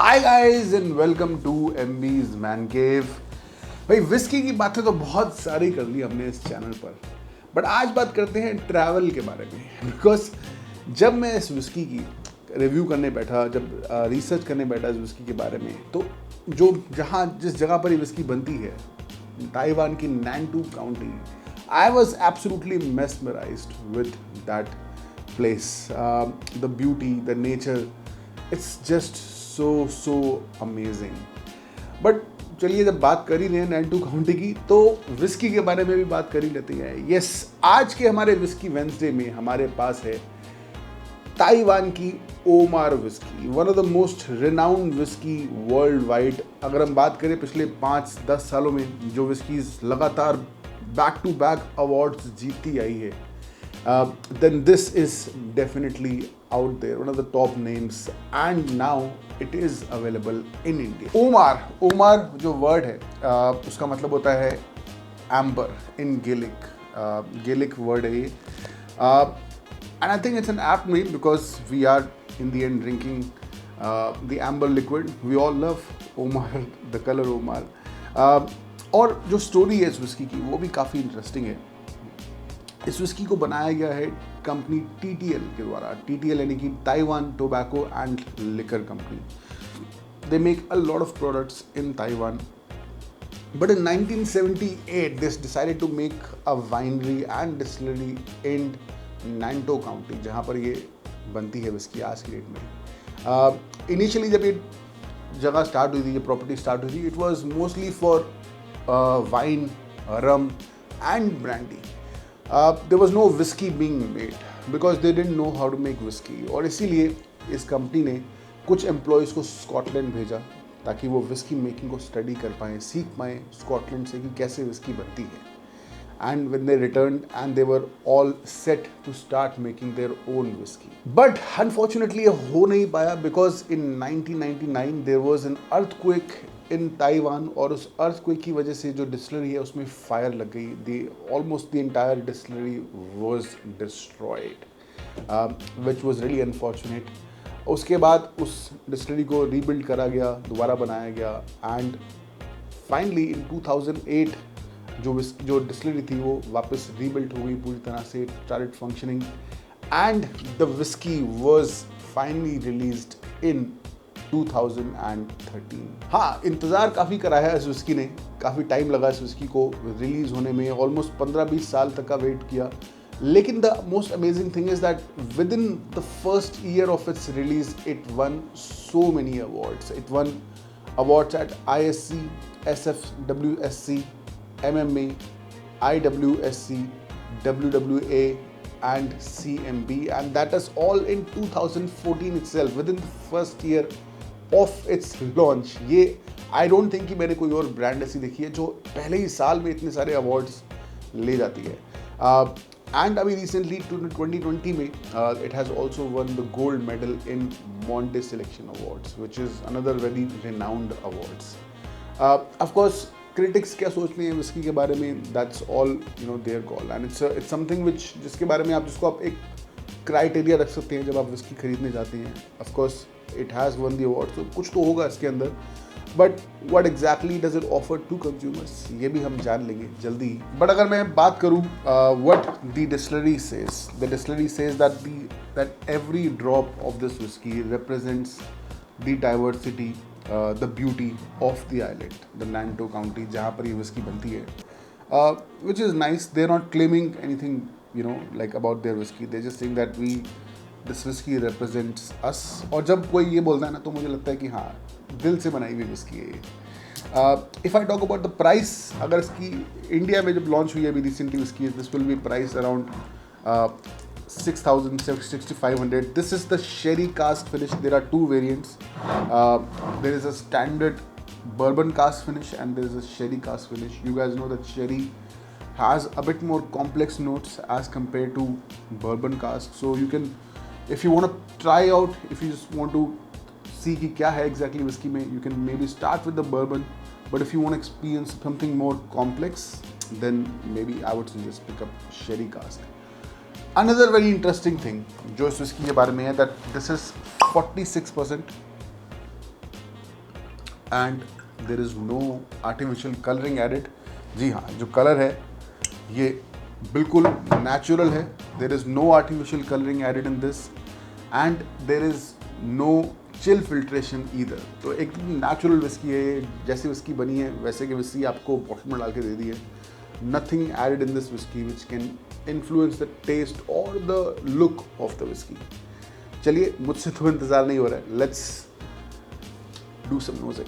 Hi guys and welcome to MB's man cave. भाई whisky की बातें तो बहुत सारी कर ली हमने इस चैनल पर, बट आज बात करते हैं ट्रैवल के बारे में। बिकॉज जब मैं इस विस्की की रिव्यू करने बैठा, जब रिसर्च करने बैठा इस विस्की के बारे में, तो जिस जगह पर ये विस्की बनती है, ताइवान की Nantou county, I was absolutely mesmerised with that place, the beauty, the nature, it's just so amazing। But चलिए, जब बात कर ही रहे हैं नैंटू काउंटी की, तो विस्की के बारे में भी बात कर ही लेते हैं। यस, आज के हमारे विस्की वेंसडे में हमारे पास है ताइवान की Omar whisky, one of the most renowned whisky worldwide. अगर हम बात करें पिछले 5-10 सालों में जो विस्कीज लगातार बैक टू बैक अवार्ड्स जीतती आई है, then this is definitely out there, one of the top names, and now it is available in India। Omar जो वर्ड है उसका मतलब होता है एम्बर इन गेलिक वर्ड है ये, and I think it's an apt name because we are in the end drinking the amber liquid we all love, Omar, the color Omar। और जो स्टोरी है इस विस्की की वो भी काफ़ी इंटरेस्टिंग है। इस विस्की को बनाया गया है कंपनी TTL के द्वारा। TTL यानी कि Taiwan tobacco and liquor company. They make a lot of products in Taiwan, but in 1978 they decided to make a winery and distillery in Nantou county, जहाँ पर ये बनती है विस्की आज की डेट में। इनिशियली जब ये जगह स्टार्ट हुई थी, ये प्रॉपर्टी स्टार्ट हुई थी, it was mostly for wine, rum and brandy. There was no whiskey being made because they didn't know how to make whiskey। और इसीलिए इस कंपनी ने कुछ एम्प्लॉयज़ को स्कॉटलैंड भेजा ताकि वो विस्की मेकिंग को स्टडी कर पाएँ, सीख पाएँ स्कॉटलैंड से कि कैसे विस्की बनती है। And when they returned and they were all set to start making their own whisky, but unfortunately ये हो नहीं पाया because in 1999 there was an earthquake in Taiwan, और उस अर्थक्वेक की वजह से जो डिस्टिलरी है उसमें फायर लग गई। Almost the entire distillery was destroyed, which was really unfortunate. उसके बाद उस डिस्टिलरी को रीबिल्ड करा गया, दोबारा बनाया गया, एंड फाइनली इन 2008 जो डिस्टिलरी थी वो वापस रीबिल्ड हो गई पूरी तरह से, started functioning, and the whisky was finally released in 2013। हाँ, इंतज़ार काफ़ी कराया है इस विस्की ने, काफ़ी टाइम लगा इस विस्की को रिलीज़ होने में, ऑलमोस्ट 15-20 साल तक का वेट किया। लेकिन the most amazing thing is that within the first year of its release it won so many awards. It won awards at ISC, SFWSC, MMA, IWSC, WWA and CMB, and that is all in 2014 itself, within the first year of its launch। ये I don't think कि मैंने कोई और brand ऐसी देखी है जो पहले ही साल में इतने सारे अवार्ड्स ले जाती है। एंड अभी रिसेंटली 2020 में it has also won the gold medal in Monte Selection awards, which is another very renowned awards. Of course critics क्या सोचते हैं विस्की के बारे में, that's all their call, and it's something which जिसके बारे में जिसको आप एक क्राइटेरिया रख सकते हैं जब आप विस्की खरीदने जाते हैं। Of course it has won the award, तो कुछ तो होगा इसके अंदर, but what exactly does it offer to consumers, ये भी हम जान लेंगे जल्दी ही। बट अगर मैं बात करूँ what the distillery says that every drop of this whisky represents the diversity, the beauty of the island, the Nanto County, जहाँ पर ये विस्की बनती है, which is nice। They're not claiming anything, like about their whiskey। They're just saying that this whiskey represents us। और जब कोई ये बोलता है ना, तो मुझे लगता है कि हाँ, दिल से बनाई हुई विस्की है ये। If I talk about the price, अगर इसकी इंडिया में जब लॉन्च हुई है अभी recently whisky, this will be priced around 6,500। This is the sherry cask finish। There are two variants। There is a standard bourbon cask finish and there is a sherry cask finish। You guys know that sherry has a bit more complex notes as compared to bourbon cask। So you can, if you want to try out, if you just want to see कि क्या है exactly whiskey में, you can maybe start with the bourbon। But if you want to experience something more complex, then maybe I would suggest pick up sherry cask। Another very interesting thing जो इस whisky के बारे में है, that this is 46% and there is no artificial colouring added. जी हाँ, जो colour है ये बिल्कुल नेचुरल है। There is no artificial colouring added in this and there is no chill filtration either. तो एकदम नेचुरल विस्की है ये, जैसी विस्की बनी है वैसे की विस्की आपको बॉटल में डाल के दे दी है। Nothing added in this whisky which can influence the taste और the look of the whisky. चलिए, मुझसे तो इंतज़ार नहीं हो रहा है, let's do some nosing.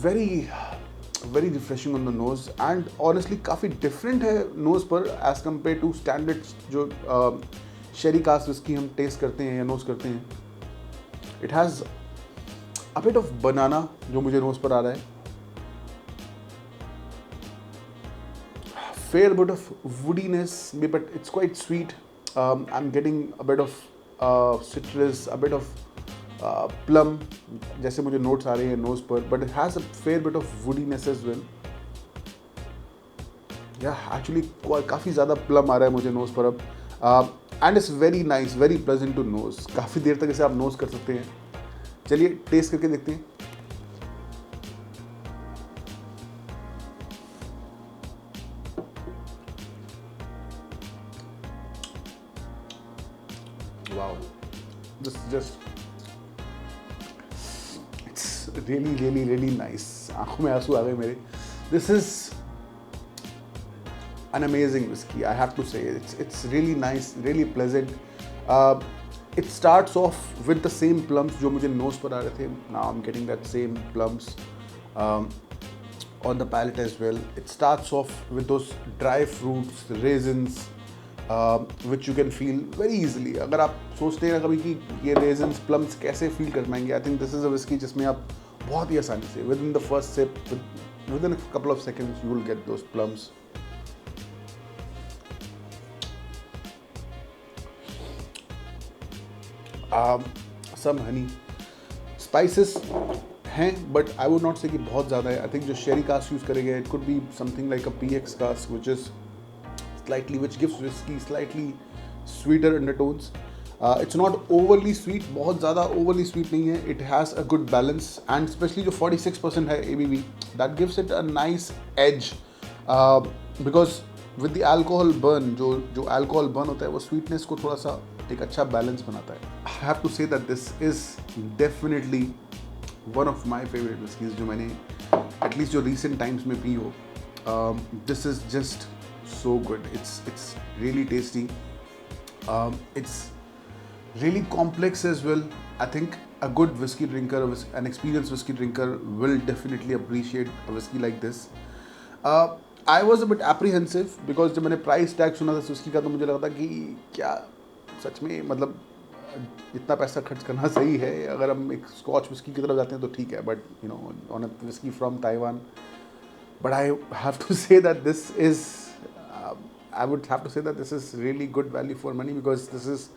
Very refreshing on the nose and honestly काफ़ी डिफरेंट है नोज पर एज कम्पेयर टू स्टैंडर्ड जो शेरी कास्ट विस्की हम टेस्ट करते हैं या नोज करते हैं। It has a bit of बनाना जो मुझे नोज पर आ रहा है, fair bit of woodiness, but it's quite sweet. I'm getting a bit of citrus, a bit of plum, जैसे मुझे notes आ रहे हैं nose पर, but it has a fair bit of woodiness as well. Yeah, actually काफ़ी ज़्यादा plum आ रहा है मुझे nose पर अब, and it's very nice, very pleasant to nose. काफ़ी देर तक इसे आप nose कर सकते हैं। चलिए taste करके देखते हैं। Wow, this is just, it's really nice. आंखों में आंसू आ गए मेरे। This is an amazing whiskey, I have to say. It's really nice, really pleasant. It starts off with the same plums जो मुझे nose पर आ रहे थे. Now I'm getting that same plums on the palate as well. It starts off with those dry fruits, raisins, which you can feel very easily. अगर आप सोचते हैं कभी कि ये raisins, plums कैसे feel कर पाएंगे, I think this is a whiskey जिसमें आप बहुत ही आसानी से within the first sip, within a couple of seconds you will get those plums. Some honey, spices हैं, but I would not say कि बहुत ज़्यादा है. I think जो sherry cask use करेंगे, it could be something like a PX cask, which gives whiskey slightly sweeter undertones. It's not overly sweet, बहुत ज़्यादा overly sweet नहीं है. It has a good balance, and especially जो 46% है ABV, that gives it a nice edge, because with the alcohol burn, जो alcohol burn होता है वो sweetness को थोड़ा सा एक अच्छा balance बनाता है. I have to say that this is definitely one of my favorite whiskies जो मैंने at least जो recent times में पी हो. This is just so good. It's really tasty. It's really complex as well. I think a good whiskey drinker, an experienced whiskey drinker will definitely appreciate a whiskey like this. I was a bit apprehensive because जब मैंने price tag सुना था इस whiskey का तो मुझे लगा था कि क्या सच में मतलब इतना पैसा खर्च करना सही है। अगर हम एक स्कॉच whiskey की तरफ जाते हैं तो ठीक है, but you know, on a whiskey from Taiwan. But I have to say that this is I would have to say that this is really good value for money, because this is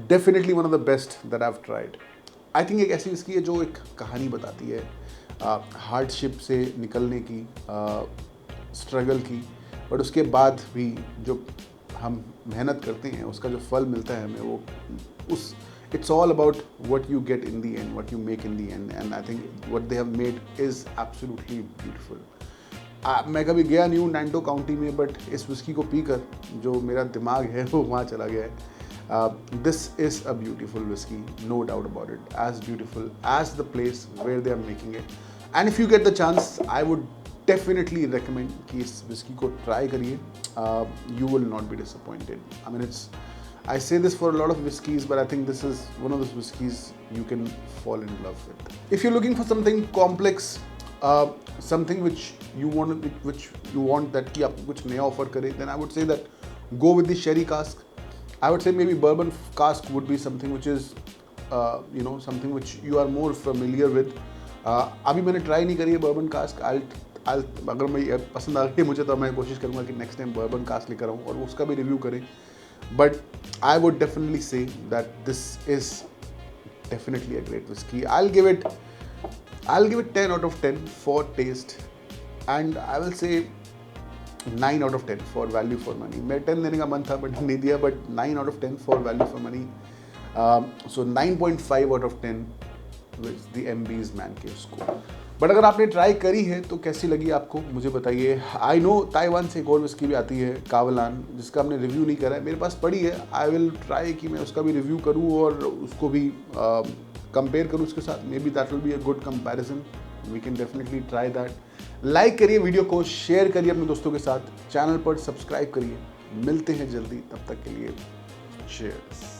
definitely one of the best that I've tried. I think एक ऐसी whiskey है जो एक कहानी बताती है hardship से निकलने की, स्ट्रगल की, बट उसके बाद भी जो हम मेहनत करते हैं उसका जो फल मिलता है हमें, वो उस it's all about what you get in the end, what you make in the end, and I think what they have made is absolutely beautiful. मैं कभी गया नहीं हूँ नैंटो काउंटी में, बट इस विस्की को पीकर जो मेरा दिमाग है वो वहाँ चला गया है. This is a beautiful whisky, no doubt about it, as beautiful as the place where they are making it. And if you get the chance, I would definitely recommend कि इस विस्की को ट्राई करिए. You will not be disappointed. I mean I say this for a lot of whiskies, but I think this is one of those whiskies you can fall in love with. If you're looking for something complex, something which you want that कि आपको कुछ नया offer करे, then I would say that go with the sherry cask. I would say maybe bourbon cask would be something which is something which you are more familiar with. अभी मैंने try नहीं करी है bourbon cask. अगर मैं पसंद आ गई मुझे तो मैं कोशिश करूँगा कि next time bourbon cask लेकर आऊँ और उसका भी review करें. But I would definitely say that this is definitely a great whiskey. I'll give it 10 out of 10 for taste, and I will say 9 out of 10 for value for money. मैं 10 देने का मन था बट नहीं दिया, but 9 out of 10 for value for money. So 9.5 out of 10 with the MBs man cave score. But अगर आपने try करी है तो कैसी लगी आपको मुझे बताइए। आई नो ताइवान से एक और विस्की भी आती है कावलान, जिसका हमने रिव्यू नहीं करा है, मेरे पास पड़ी है। आई विल ट्राई कि मैं उसका भी रिव्यू करूँ और उसको भी कंपेयर करूँ उसके साथ। Maybe that will be a good comparison, we can definitely try that. Like करिए वीडियो को, शेयर करिए अपने दोस्तों के साथ, चैनल पर सब्सक्राइब करिए। मिलते हैं जल्दी, तब तक के लिए चीयर्स।